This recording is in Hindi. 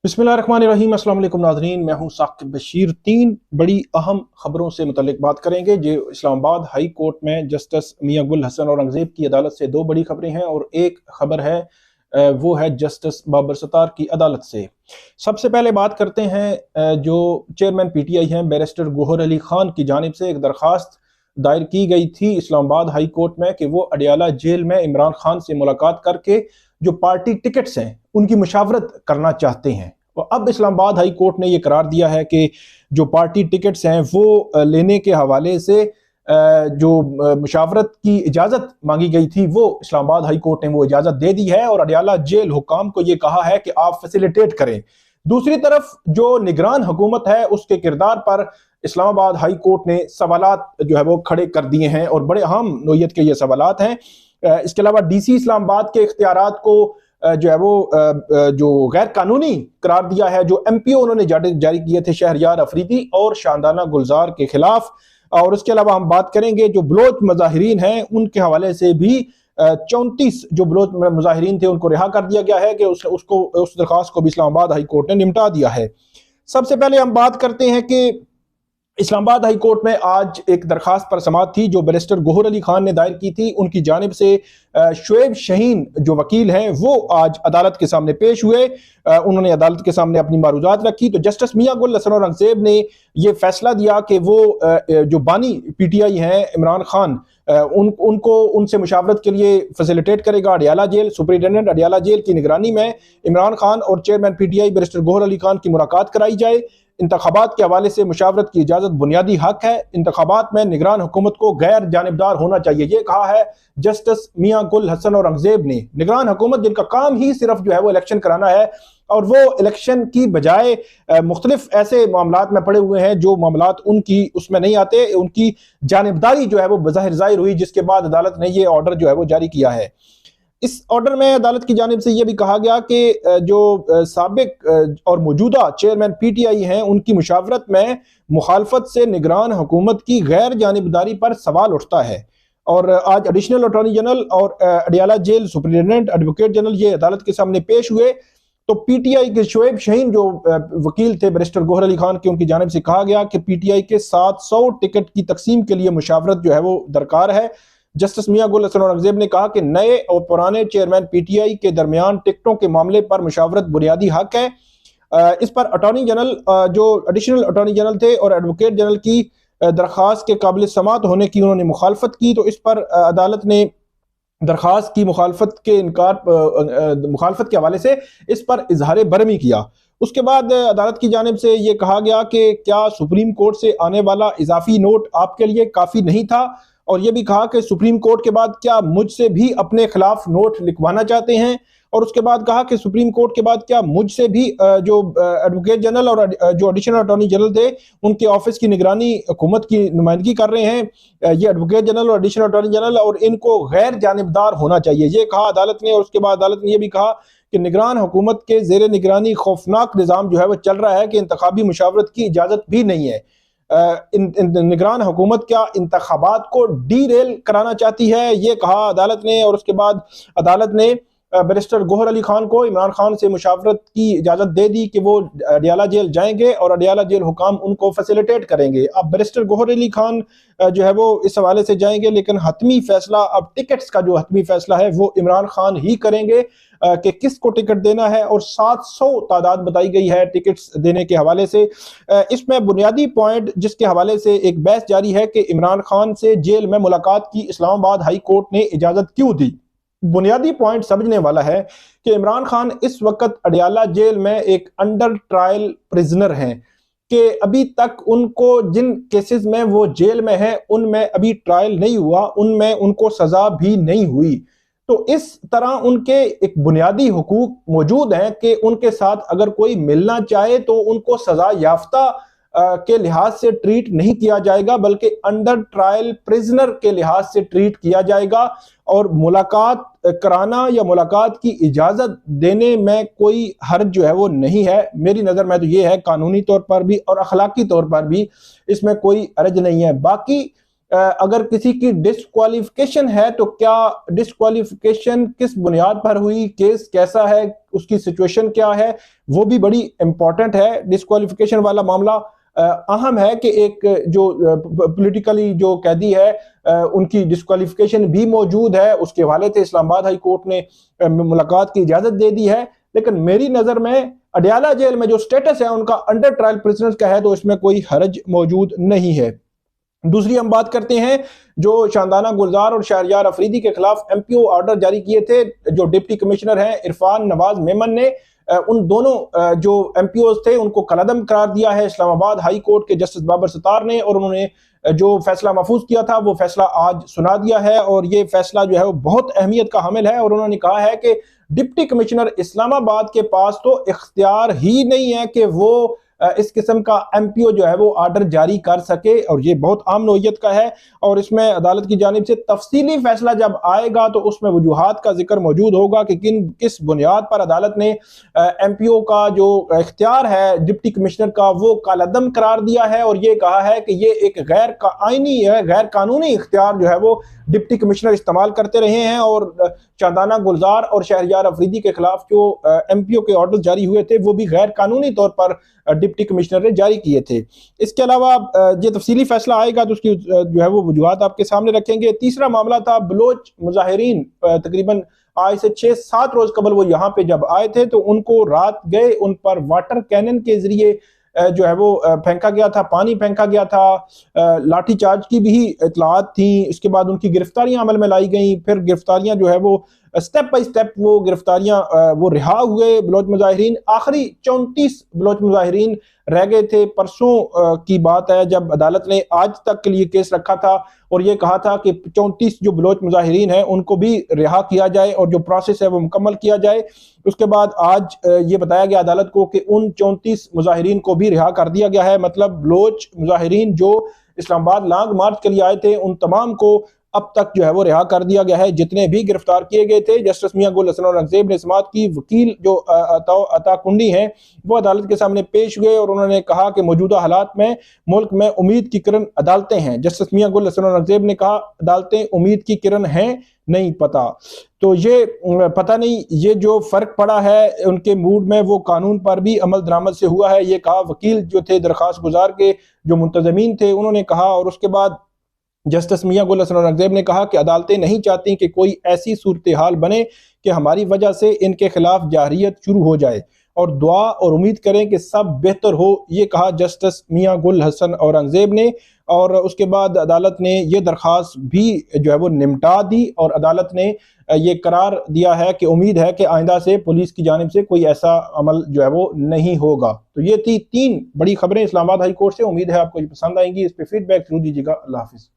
बिस्मिल्लाहिर्रहमानिर्रहीम। अस्सलाम वालेकुम नाज़रीन, मैं हूं साकिब बशीर। तीन बड़ी अहम खबरों से मुतल्लिक बात करेंगे। जो इस्लामाबाद हाई कोर्ट में जस्टिस मियां गुल हसन औरंगज़ेब की अदालत से दो बड़ी खबरें हैं और एक खबर है वो है जस्टिस बाबर सत्तार की अदालत से। सबसे पहले बात करते हैं जो चेयरमैन PTI हैं बैरिस्टर गौहर अली खान की जानिब से एक दरख्वास्त दायर की गई थी इस्लामाबाद हाई कोर्ट में कि वो अडियाला जेल में इमरान खान से मुलाकात करके जो पार्टी टिकट्स हैं उनकी मुशावरत करना चाहते हैं। और अब इस्लामाबाद हाई कोर्ट ने यह करार दिया है कि जो पार्टी टिकट्स हैं वो लेने के हवाले से जो मुशावरत की इजाज़त मांगी गई थी वो इस्लामाबाद हाई कोर्ट ने वो इजाज़त दे दी है और अडियाला जेल हुकाम को ये कहा है कि आप फैसिलिटेट करें। दूसरी तरफ जो निगरान हुकूमत है उसके किरदार पर इस्लामाबाद हाई कोर्ट ने सवालात जो है वो खड़े कर दिए हैं और बड़े अहम नोयत के ये सवालात हैं। इसके अलावा DC इस्लामाबाद के इख्तियारात को जो है वो जो गैर कानूनी करार दिया है। जो MPO उन्होंने जारी किए थे शहरयार अफरीदी और शानदाना गुलजार के खिलाफ। और उसके अलावा हम बात करेंगे जो बलोच मुजाहिरीन हैं उनके हवाले से भी 34 जो बलोच मुजाहिरीन थे उनको रिहा कर दिया गया है कि उस दरख्वास्त को भी इस्लामाबाद हाई कोर्ट ने निपटा दिया है। सबसे पहले हम बात करते हैं कि इस्लामाबाद हाई कोर्ट में आज एक दरखास्त पर समाअत थी जो बैरिस्टर गौहर अली खान ने दायर की थी। उनकी जानिब से शुएब शहीन जो वकील हैं वो आज अदालत के सामने पेश हुए। उन्होंने अदालत के सामने अपनी मारूजात रखी तो जस्टिस मियां गुल हसन औरंगज़ेब ने ये फैसला दिया कि वो जो बानी PTI हैं इमरान खान उनको उनसे मुशावरत के लिए फैसिलिटेट करेगा। Adiala jail superintendent Adiala jail की निगरानी में इमरान खान और chairman PTI barrister Gohar Ali Khan की मुलाकात कराई जाए। इंतखाबात के हवाले से मुशावरत की इजाज़त बुनियादी हक है। इंतखाबात में निगरान हुकूमत को गैर जानिबदार होना चाहिए, ये कहा है जस्टिस मियां गुल हसन औरंगज़ेब ने। निगरान हुकूमत जिनका काम ही सिर्फ जो है वो इलेक्शन कराना है और वो इलेक्शन की बजाय मुख्तलिफ ऐसे मामलात में पड़े हुए हैं जो मामलात उनकी उसमें नहीं आते, उनकी जानिबदारी जो है वो बज़ाहिर ज़ाहिर हुई, जिसके बाद अदालत ने ये ऑर्डर जो है वो जारी किया है। इस ऑर्डर में अदालत की जानिब से यह भी कहा गया कि जो साबिक और मौजूदा चेयरमैन PTI हैं उनकी मुशावरत में मुखालफत से निगरान हुकूमत की गैर जानिबदारी पर सवाल उठता है। और आज एडिशनल अटॉर्नी जनरल और Adiala jail superintendent advocate general ये अदालत के सामने पेश हुए तो PTI के शुएब शहीन जो वकील थे बैरिस्टर गौहर अली खान की, उनकी जानिब से कहा गया कि PTI के 700 टिकट की तकसीम के लिए मुशावरत जो है वो दरकार है। जस्टिस मियां गुल हसन औरंगज़ेब ने कहा कि नए और पुराने चेयरमैन PTI के दरमियान टिकटों के मामले पर मुशावरत बुनियादी हक है। इस पर अटॉर्नी जनरल जो एडिशनल अटॉर्नी जनरल थे और एडवोकेट जनरल की दरख्वास्त के काबिल समाअत होने की उन्होंने मुखालफत की तो इस पर अदालत ने दरख्वास्त की मुखालफत के हवाले से इस पर इजहार बरमी किया। उसके बाद अदालत की जानिब से ये कहा गया कि क्या सुप्रीम कोर्ट से आने वाला इजाफी नोट आपके लिए काफ़ी नहीं था, और यह भी कहा कि सुप्रीम कोर्ट के बाद क्या मुझसे भी अपने खिलाफ नोट लिखवाना चाहते हैं। और उसके बाद कहा कि सुप्रीम कोर्ट के बाद क्या मुझसे भी जो एडवोकेट जनरल और जो एडिशनल अटॉर्नी जनरल थे उनके ऑफिस की निगरानी हुकूमत की नुमाइंदगी कर रहे हैं ये एडवोकेट जनरल और एडिशनल अटॉर्नी जनरल, और इनको गैर जानिबदार होना चाहिए, ये कहा अदालत ने। और उसके बाद अदालत ने यह भी कहा कि निगरान हुकूमत के जेर निगरानी खौफनाक निज़ाम जो है वो चल रहा है कि इंतखाबी मुशावरत की इजाज़त भी नहीं है। निगरान हुकूमत क्या इंतखाबात को डीरेल कराना चाहती है, ये कहा अदालत ने। और उसके बाद अदालत ने बैरिस्टर गौहर अली खान को इमरान खान से मुशावरत की इजाज़त दे दी कि वो अडियाला जेल जाएंगे और अडियाला जेल हुकाम उनको फैसिलिटेट करेंगे। अब बैरिस्टर गौहर अली खान जो है वो इस हवाले से जाएंगे, लेकिन हतमी फैसला अब टिकट्स का जो हतमी फैसला है वो इमरान खान ही करेंगे कि किसको टिकट देना है। और 700 तादाद बताई गई है टिकट्स देने के हवाले से। इसमें बुनियादी पॉइंट जिसके हवाले से एक बहस जारी है कि इमरान खान से जेल में मुलाकात की इस्लामाबाद हाई कोर्ट ने इजाज़त क्यों दी। बुनियादी पॉइंट समझने वाला है कि इमरान खान इस वक्त अडियाला जेल में एक अंडर ट्रायल प्रिजनर हैं कि अभी तक उनको जिन केसेस में वो जेल में है उनमें अभी ट्रायल नहीं हुआ, उनमें उनको सजा भी नहीं हुई। तो इस तरह उनके एक बुनियादी हुकूक मौजूद हैं कि उनके साथ अगर कोई मिलना चाहे तो उनको सजा याफ्ता के लिहाज से ट्रीट नहीं किया जाएगा, बल्कि अंडर ट्रायल प्रिजनर के लिहाज से ट्रीट किया जाएगा। और मुलाकात कराना या मुलाकात की इजाज़त देने में कोई हर्ज जो है वो नहीं है। मेरी नज़र में तो ये है कानूनी तौर पर भी और अखलाकी तौर पर भी इसमें कोई हर्ज नहीं है। बाकी अगर किसी की डिस्क्वालिफिकेशन है तो क्या डिस्क्वालिफिकेशन किस बुनियाद पर हुई, केस कैसा है, उसकी सिचुएशन क्या है, वो भी बड़ी इंपॉर्टेंट है। डिस्क्वालिफिकेशन वाला मामला अहम है कि एक जो पॉलिटिकली जो कैदी है उनकी डिस्क्वालिफिकेशन भी मौजूद है। उसके हवाले से इस्लामाबाद हाई कोर्ट ने मुलाकात की इजाजत दे दी है। लेकिन मेरी नजर में अडयाला जेल में जो स्टेटस है उनका अंडर ट्रायल प्रिजनर्स का है, तो इसमें कोई हरज मौजूद नहीं है। दूसरी हम बात करते हैं जो शानदाना गुलजार और शहरयार अफरीदी के खिलाफ एमपीओ ऑर्डर जारी किए थे। जो डिप्टी कमिश्नर हैं इरफान नवाज मेमन ने उन दोनों जो एमपीओज थे उनको कलअदम करार दिया है इस्लामाबाद हाई कोर्ट के जस्टिस बाबर सत्तार ने, और उन्होंने जो फैसला महफूज किया था वो फैसला आज सुना दिया है। और ये फैसला जो है वो बहुत अहमियत का हामिल है। और उन्होंने कहा है कि डिप्टी कमिश्नर इस्लामाबाद के पास तो इख्तियार ही नहीं है कि वो इस किस्म का एमपीओ जो है वो ऑर्डर जारी कर सके, और ये बहुत आम नौयत का है। और इसमें अदालत की जानिब से तफसीली फैसला जब आएगा तो उसमें वजूहात का जिक्र मौजूद होगा कि किस बुनियाद पर अदालत ने एमपीओ का जो इख्तियार है डिप्टी कमिश्नर का वो कलअदम करार दिया है, और ये कहा है कि ये एक गैर आईनी है, गैर कानूनी इख्तियार जो है वो डिप्टी कमिश्नर इस्तेमाल करते रहे हैं। और शानदाना गुलजार और शहरयार अफरीदी के खिलाफ जो एमपीओ के ऑर्डर जारी हुए थे वो भी गैर कानूनी तौर पर डिप्टी कमिश्नर ने जारी किए थे। इसके अलावा ये तफसीली फैसला आएगा तो उसकी जो है वो वजूहात आपके सामने रखेंगे। तीसरा मामला था बलोच मुजाहिरीन, तकरीबन आज से 6-7 रोज कबल वो यहाँ पे जब आए थे तो उनको रात गए उन पर वाटर कैनन के जरिए जो है वो फेंका गया था, पानी फेंका गया था, लाठी चार्ज की भी इतलात थी। इसके बाद उनकी गिरफ्तारियां अमल में लाई गई, फिर गिरफ्तारियां जो है वो स्टेप बाय स्टेप वो गिरफ्तारियां वो रिहा हुए बलोच मुजाहिरीन। आखिरी 34 बलोच मुजाहिरीन रह गए थे। परसों की बात है जब अदालत ने आज तक के लिए केस रखा था और ये कहा था कि 34 जो बलोच मुजाहिरीन हैं उनको भी रिहा किया जाए और जो प्रोसेस है वो मुकम्मल किया जाए। उसके बाद आज ये बताया गया अदालत को कि उन 34 मुजाहिरीन को भी रिहा कर दिया गया है। मतलब बलोच मुजाहिरीन जो इस्लामाबाद लॉन्ग मार्च के लिए आए थे उन तमाम को अब तक जो है वो रिहा कर दिया गया है, जितने भी गिरफ्तार किए गए थे। जस्टिस मियां गुल हसन औरंगजेब ने समाअत की वकील जो अता कुंडी हैं वो अदालत के सामने पेश हुए और उन्होंने कहा कि मौजूदा हालात में मुल्क में उम्मीद की किरण अदालतें हैं। जस्टिस मियां गुल हसन औरंगजेब ने कहा अदालतें उम्मीद की किरण हैं नहीं पता। तो ये पता नहीं ये जो फर्क पड़ा है उनके मूड में वो कानून पर भी अमल दरामद से हुआ है, ये कहा वकील जो थे दरखास्त गुजार के जो मुंतजमीन थे उन्होंने कहा। और उसके बाद जस्टिस मियां गुल हसन औरंगजेब ने कहा कि अदालतें नहीं चाहती कि कोई ऐसी सूरत हाल बने कि हमारी वजह से इनके खिलाफ जारियत शुरू हो जाए और दुआ और उम्मीद करें कि सब बेहतर हो, ये कहा जस्टिस मियां गुल हसन औरंगजेब ने। और उसके बाद अदालत ने ये दरख्वास्त भी जो है वो निमटा दी और अदालत ने ये करार दिया है कि उम्मीद है कि आइंदा से पुलिस की जानिब से कोई ऐसा अमल जो है वो नहीं होगा। तो ये थी 3 बड़ी खबरें इस्लामाबाद हाई कोर्ट से। उम्मीद है आपको ये पसंद आएंगी। इस पर फीडबैक जरूर दीजिएगा। अल्लाह हाफिज़।